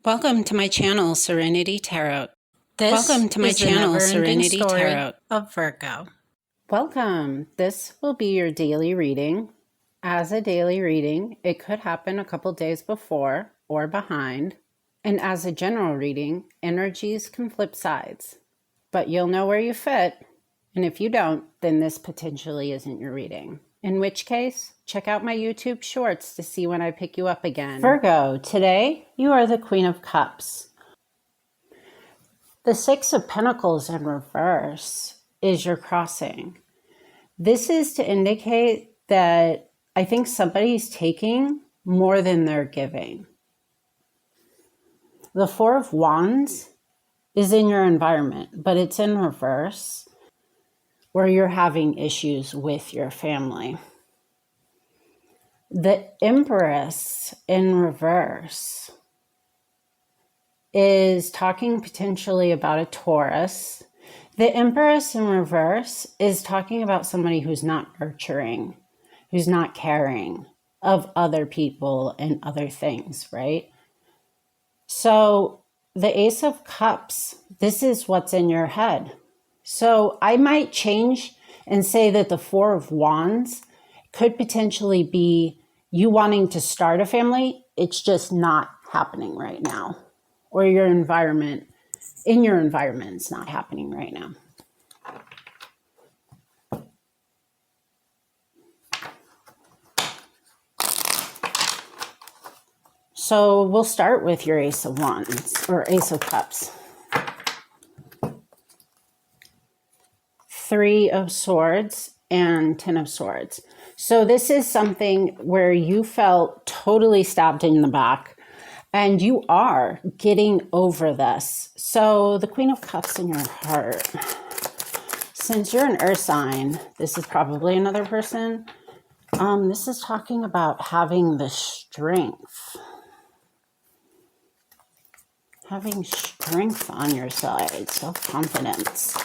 Welcome to my channel, Serenity Tarot. Welcome to my channel, Serenity Tarot of Virgo. Welcome. This will be your daily reading. As a daily reading, it could happen a couple days before or behind. And as a general reading, energies can flip sides. But you'll know where you fit. And if you don't, then this potentially isn't your reading. In which case, check out my YouTube shorts to see when I pick you up again. Virgo, today you are the Queen of Cups. The Six of Pentacles in reverse is your crossing. This is to indicate that I think somebody's taking more than they're giving. The Four of Wands is in your environment, but it's in reverse, where you're having issues with your family. The Empress in reverse is talking potentially about a Taurus. The Empress in reverse is talking about somebody who's not nurturing, who's not caring of other people and other things, right? So the Ace of Cups, this is what's in your head. So I might change and say that the Four of Wands could potentially be you wanting to start a family. It's just not happening right now. Or your environment, in your environment, it's not happening right now. So we'll start with your Ace of Wands or Ace of Cups. Three of Swords and Ten of Swords. So this is something where you felt totally stabbed in the back and you are getting over this. So the Queen of Cups in your heart. Since you're an earth sign, this is probably another person. This is talking about having the strength. Having strength on your side, self-confidence.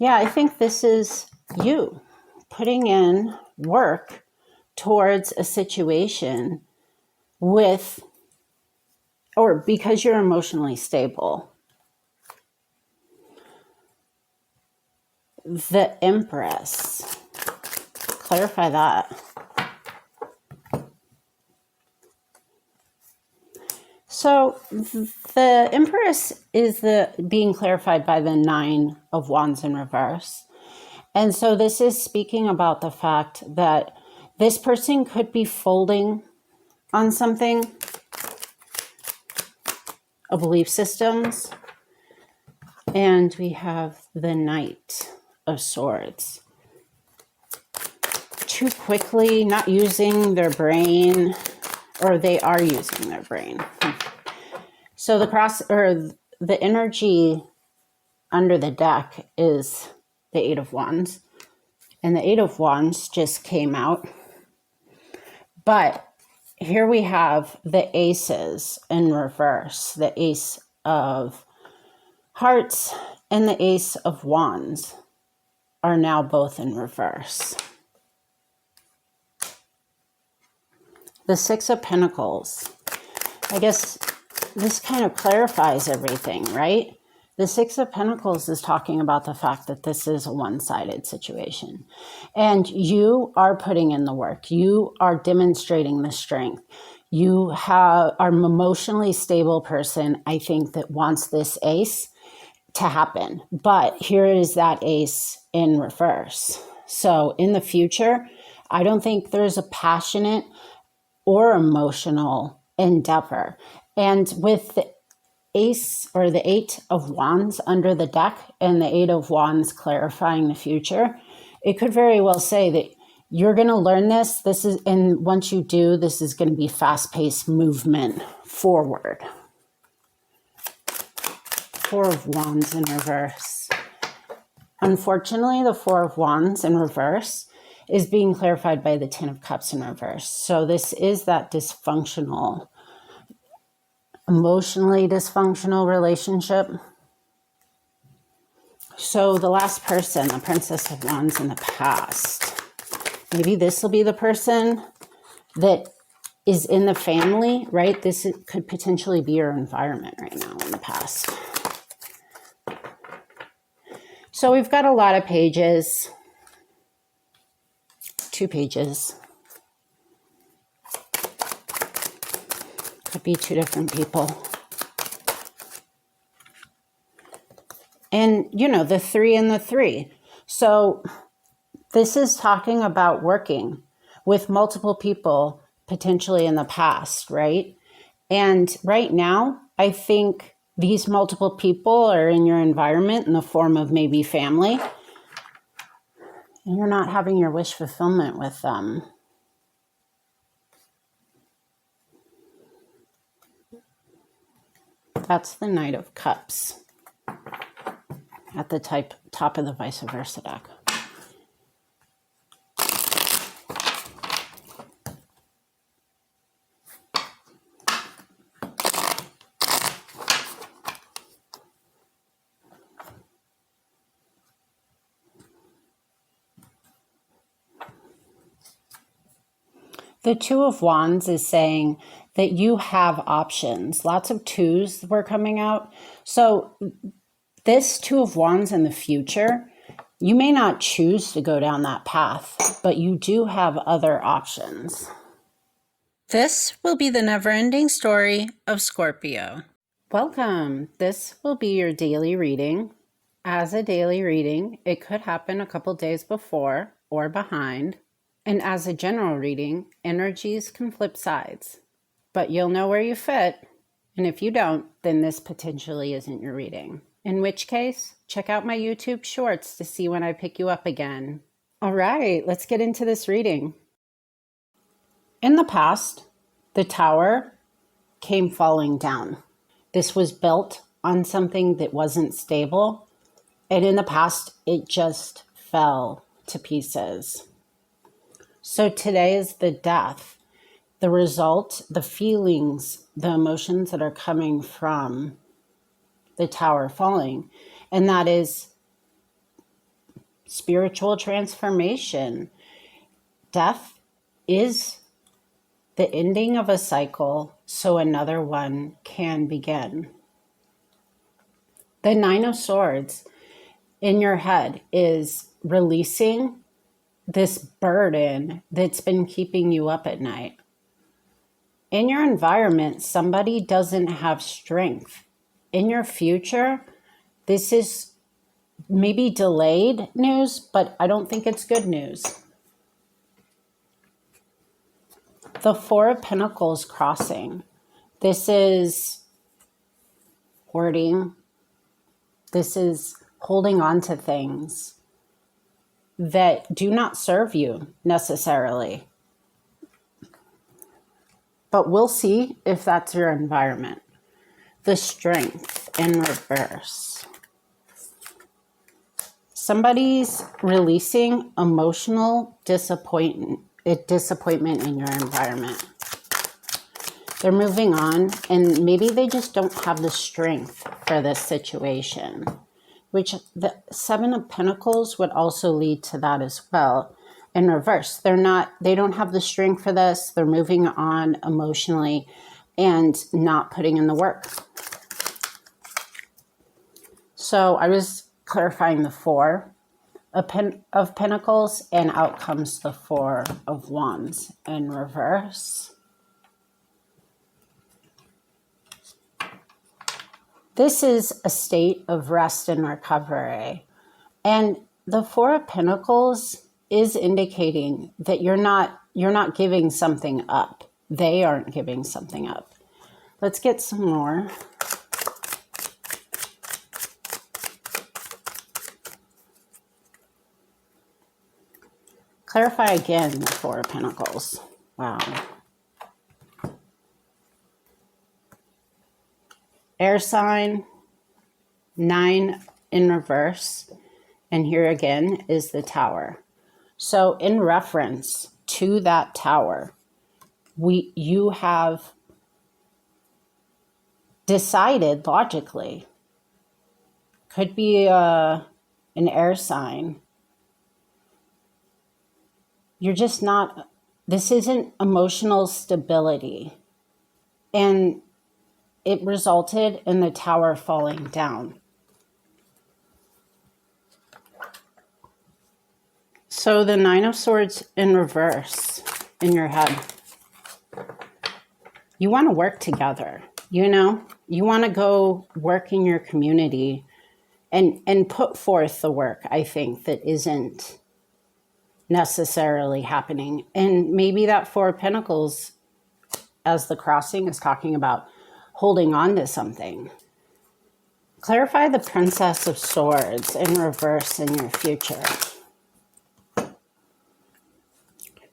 Yeah, I think this is you putting in work towards a situation with, or because you're emotionally stable. The Empress. Clarify that. So the Empress is being clarified by the Nine of Wands in reverse. And so this is speaking about the fact that this person could be folding on something, a belief systems. And we have the Knight of Swords. Too quickly, not using their brain, or they are using their brain. So the energy under the deck is the Eight of Wands. And the Eight of Wands just came out. But here we have the Aces in reverse. The Ace of Hearts and the Ace of Wands are now both in reverse. The Six of Pentacles. I guess this kind of clarifies everything, right? The Six of Pentacles is talking about the fact that this is a one-sided situation. And you are putting in the work. You are demonstrating the strength. You are an emotionally stable person, I think, that wants this ace to happen. But here is that ace in reverse. So in the future, I don't think there's a passionate or emotional endeavor. And with the Ace or the Eight of Wands under the deck and the Eight of Wands clarifying the future, it could very well say that you're going to learn this. And once you do, this is going to be fast-paced movement forward. Four of Wands in reverse. Unfortunately, the Four of Wands in reverse is being clarified by the Ten of Cups in reverse. So this is that dysfunctional, emotionally dysfunctional relationship. So the last person, the Princess of Wands in the past. Maybe this will be the person that is in the family, right? Could potentially be your environment right now in the past. So we've got a lot of pages. 2 pages. Could be 2 different people. And, you know, the 3 and the 3. So this is talking about working with multiple people potentially in the past, right? And right now, I think these multiple people are in your environment in the form of maybe family. And you're not having your wish fulfillment with them. That's the Knight of Cups at the top of the vice versa deck. The 2 of Wands is saying that you have options. Lots of 2s were coming out. So this 2 of Wands in the future, you may not choose to go down that path, but you do have other options. This will be the never-ending story of Scorpio. Welcome. This will be your daily reading. As a daily reading, it could happen a couple days before or behind. And as a general reading, energies can flip sides, but you'll know where you fit. And if you don't, then this potentially isn't your reading. In which case, check out my YouTube shorts to see when I pick you up again. All right, let's get into this reading. In the past, the tower came falling down. This was built on something that wasn't stable. And in the past, it just fell to pieces. So today is the death, the result, the feelings, the emotions that are coming from the tower falling. And that is spiritual transformation. Death is the ending of a cycle so another one can begin. The 9 of Swords in your head is releasing this burden that's been keeping you up at night. In your environment, somebody doesn't have strength. In your future, this is maybe delayed news, but I don't think it's good news. The 4 of Pentacles crossing. This is hoarding. This is holding on to things that do not serve you necessarily. But we'll see if that's your environment. The Strength in reverse. Somebody's releasing emotional disappointment in your environment. They're moving on, and maybe they just don't have the strength for this situation, which the 7 of Pentacles would also lead to that as well. In reverse, they don't have the strength for this. They're moving on emotionally and not putting in the work. So I was clarifying the 4 of Pentacles, and out comes the 4 of Wands in reverse. This is a state of rest and recovery. And the 4 of Pentacles is indicating that you're not giving something up. They aren't giving something up. Let's get some more. Clarify again the 4 of Pentacles. Wow. Air sign, 9 in reverse, and here again is the Tower. So in reference to that Tower, you have decided logically, could be an air sign, you're just not This isn't emotional stability. And it resulted in the tower falling down. So the Nine of Swords in reverse in your head. You want to work together, you know? You want to go work in your community and put forth the work, I think, that isn't necessarily happening. And maybe that Four of Pentacles, as the crossing, is talking about holding on to something. Clarify the Princess of Swords in reverse in your future.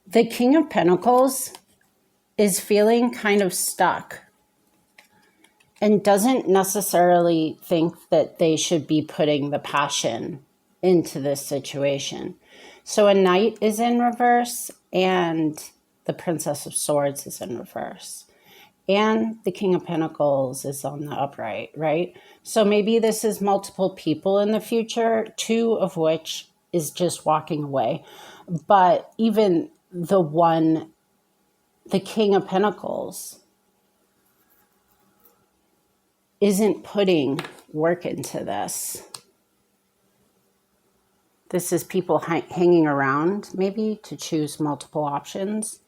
The King of Pentacles is feeling kind of stuck and doesn't necessarily think that they should be putting the passion into this situation. So a Knight is in reverse and the Princess of Swords is in reverse. And the King of Pentacles is on the upright, right? So maybe this is multiple people in the future, two of which is just walking away. But even the King of Pentacles isn't putting work into this. This is people hanging around, maybe, to choose multiple options.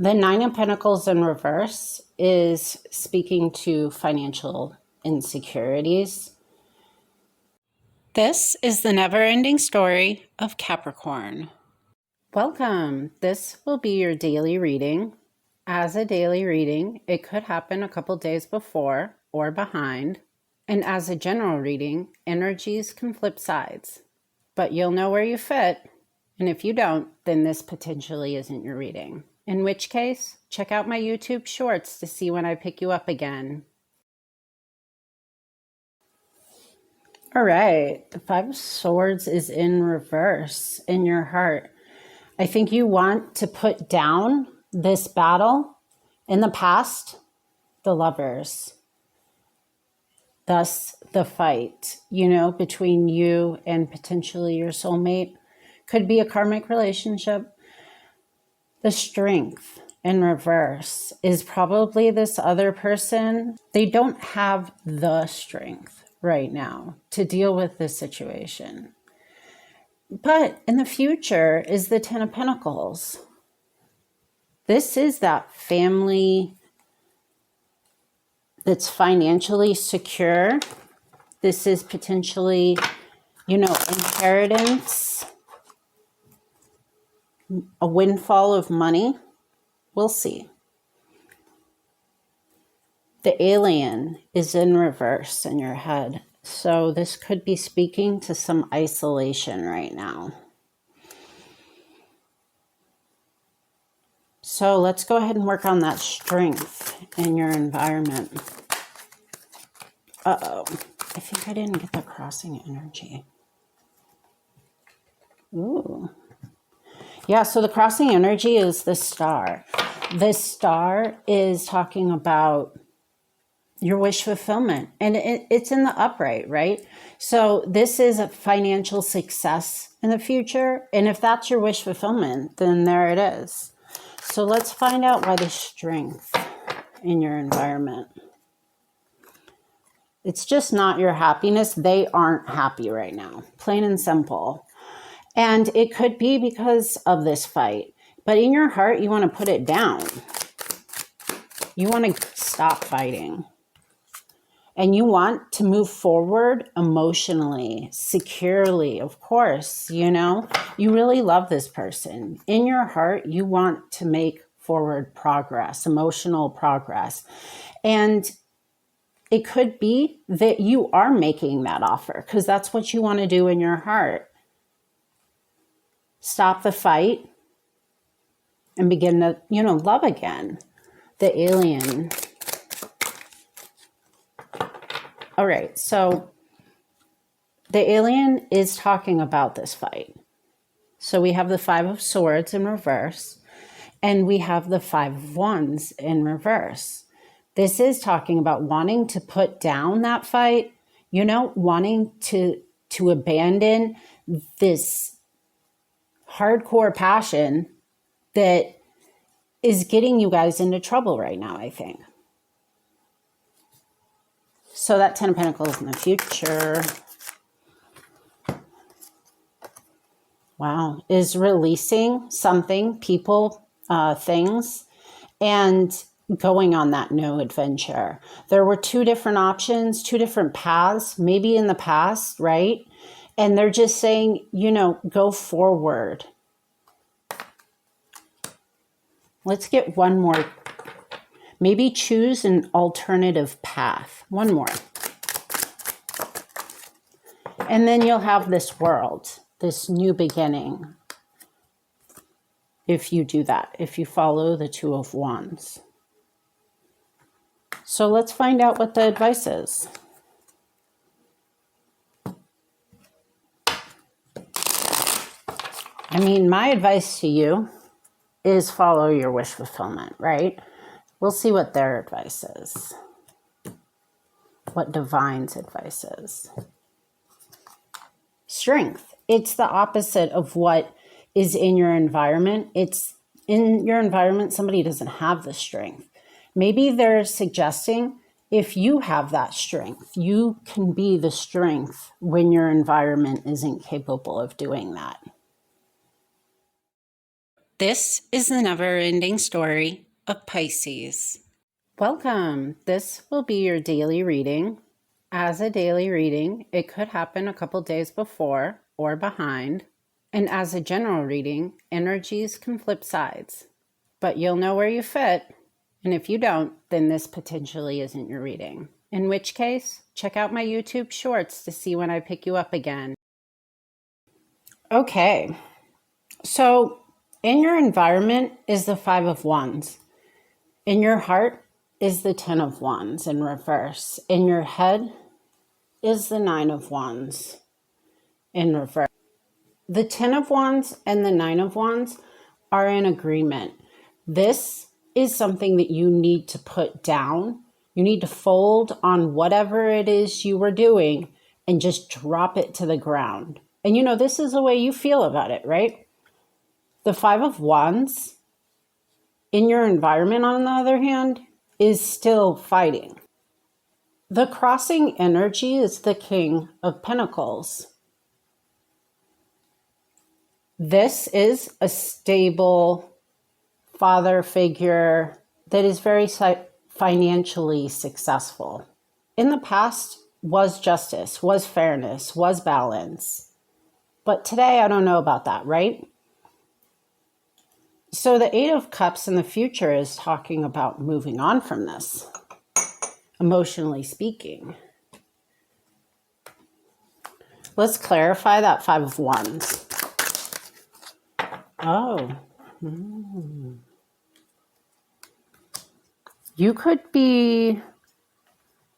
The Nine of Pentacles in reverse is speaking to financial insecurities. This is the never-ending story of Capricorn. Welcome. This will be your daily reading. As a daily reading, it could happen a couple days before or behind. And as a general reading, energies can flip sides. But you'll know where you fit. And if you don't, then this potentially isn't your reading. In which case, check out my YouTube shorts to see when I pick you up again. All right, the Five of Swords is in reverse in your heart. I think you want to put down this battle in the past, the Lovers. Thus, the fight, between you and potentially your soulmate. Could be a karmic relationship. The Strength in reverse is probably this other person. They don't have the strength right now to deal with this situation. But in the future is the Ten of Pentacles. This is that family that's financially secure. This is potentially, inheritance, a windfall of money. We'll see. The Alien is in reverse in your head. So this could be speaking to some isolation right now. So let's go ahead and work on that strength in your environment. Uh-oh. I think I didn't get the crossing energy. Ooh. Yeah, so the crossing energy is the Star. This Star is talking about your wish fulfillment. And it's in the upright, right? So this is a financial success in the future. And if that's your wish fulfillment, then there it is. So let's find out why the strength in your environment. It's just not your happiness. They aren't happy right now. Plain and simple. And it could be because of this fight. But in your heart, you want to put it down. You want to stop fighting. And you want to move forward emotionally, securely, of course, You really love this person. In your heart, you want to make forward progress, emotional progress. And it could be that you are making that offer because that's what you want to do in your heart. Stop the fight and begin to, love again. The Alien. All right, so the Alien is talking about this fight. So we have the Five of Swords in reverse, and we have the Five of Wands in reverse. This is talking about wanting to put down that fight, you know, wanting to abandon this hardcore passion that is getting you guys into trouble right now, I think. So that Ten of Pentacles in the future, wow, is releasing something, people, things, and going on that new adventure. There were two different options, two different paths, maybe in the past, right? And they're just saying, you know, go forward. Let's get one more. Maybe choose an alternative path. One more. And then you'll have this world, this new beginning. If you do that, if you follow the Two of Wands. So let's find out what the advice is. I mean, my advice to you is follow your wish fulfillment, right? We'll see what their advice is. What Divine's advice is. Strength. It's the opposite of what is in your environment. It's in your environment, somebody doesn't have the strength. Maybe they're suggesting if you have that strength, you can be the strength when your environment isn't capable of doing that. This is the never-ending story of Pisces. Welcome. This will be your daily reading. As a daily reading, it could happen a couple days before or behind. And as a general reading, energies can flip sides. But you'll know where you fit. And if you don't, then this potentially isn't your reading. In which case, check out my YouTube shorts to see when I pick you up again. Okay. So in your environment is the Five of Wands. In your heart is the Ten of Wands in reverse. In your head is the Nine of Wands in reverse. The Ten of Wands and the Nine of Wands are in agreement. This is something that you need to put down. You need to fold on whatever it is you were doing and just drop it to the ground. And you know, this is the way you feel about it, right? The Five of Wands in your environment, on the other hand, is still fighting. The crossing energy is the King of Pentacles. This is a stable father figure that is very financially successful. In the past was justice, was fairness, was balance. But today, I don't know about that, right? So the Eight of Cups in the future is talking about moving on from this, emotionally speaking. Let's clarify that Five of Wands. Oh. You could be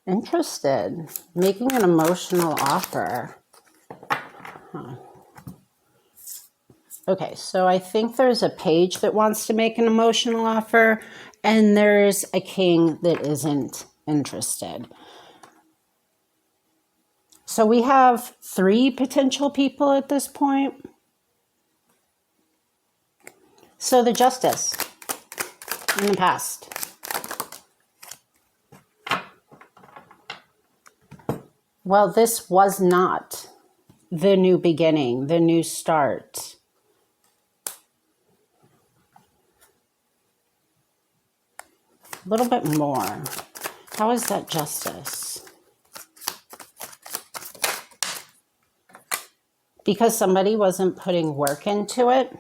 interested, making an emotional offer. Huh. Okay, so I think there's a page that wants to make an emotional offer, and there's a king that isn't interested. So we have 3 potential people at this point. So the Justice in the past. Well, this was not the new beginning, the new start. A little bit more. How is that justice? Because somebody wasn't putting work into it,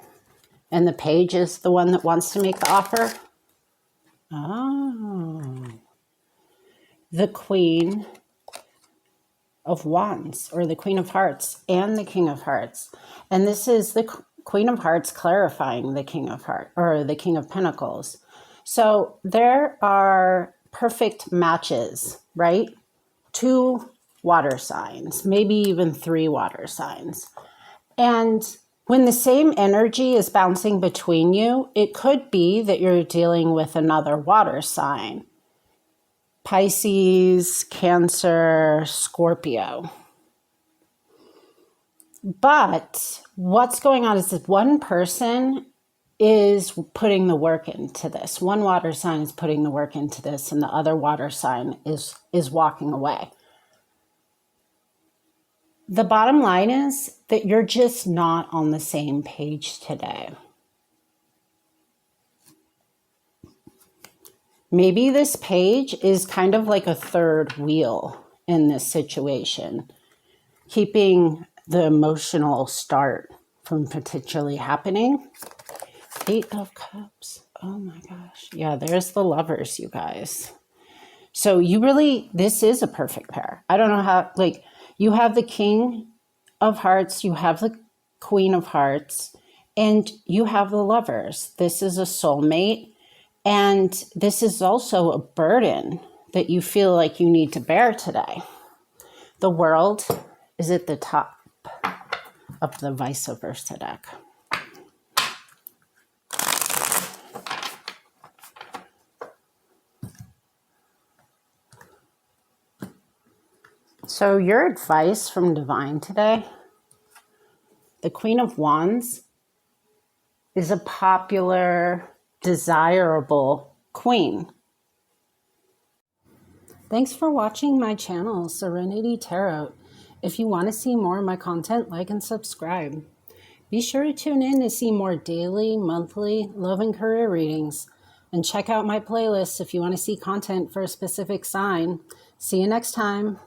and the page is the one that wants to make the offer. Oh. The Queen of Wands, or the Queen of Hearts, and the King of Hearts. And this is the Queen of Hearts clarifying the King of Hearts, or the King of Pentacles. So there are perfect matches, right? 2 water signs, maybe even 3 water signs. And when the same energy is bouncing between you, it could be that you're dealing with another water sign. Pisces, Cancer, Scorpio. But what's going on is that one person is putting the work into this. One water sign is putting the work into this, and the other water sign is walking away. The bottom line is that you're just not on the same page today. Maybe this page is kind of like a third wheel in this situation, keeping the emotional start from potentially happening. 8 of Cups. Oh my gosh. Yeah, there's the Lovers, you guys. So you really, this is a perfect pair. I don't know how, like, you have the King of Hearts, you have the Queen of Hearts, and you have the Lovers. This is a soulmate, and this is also a burden that you feel like you need to bear today. The World is at the top of the vice versa deck. So your advice from Divine today, the Queen of Wands is a popular, desirable queen. Thanks for watching my channel, Serenity Tarot. If you want to see more of my content, like and subscribe. Be sure to tune in to see more daily, monthly, love and career readings. And check out my playlists if you want to see content for a specific sign. See you next time.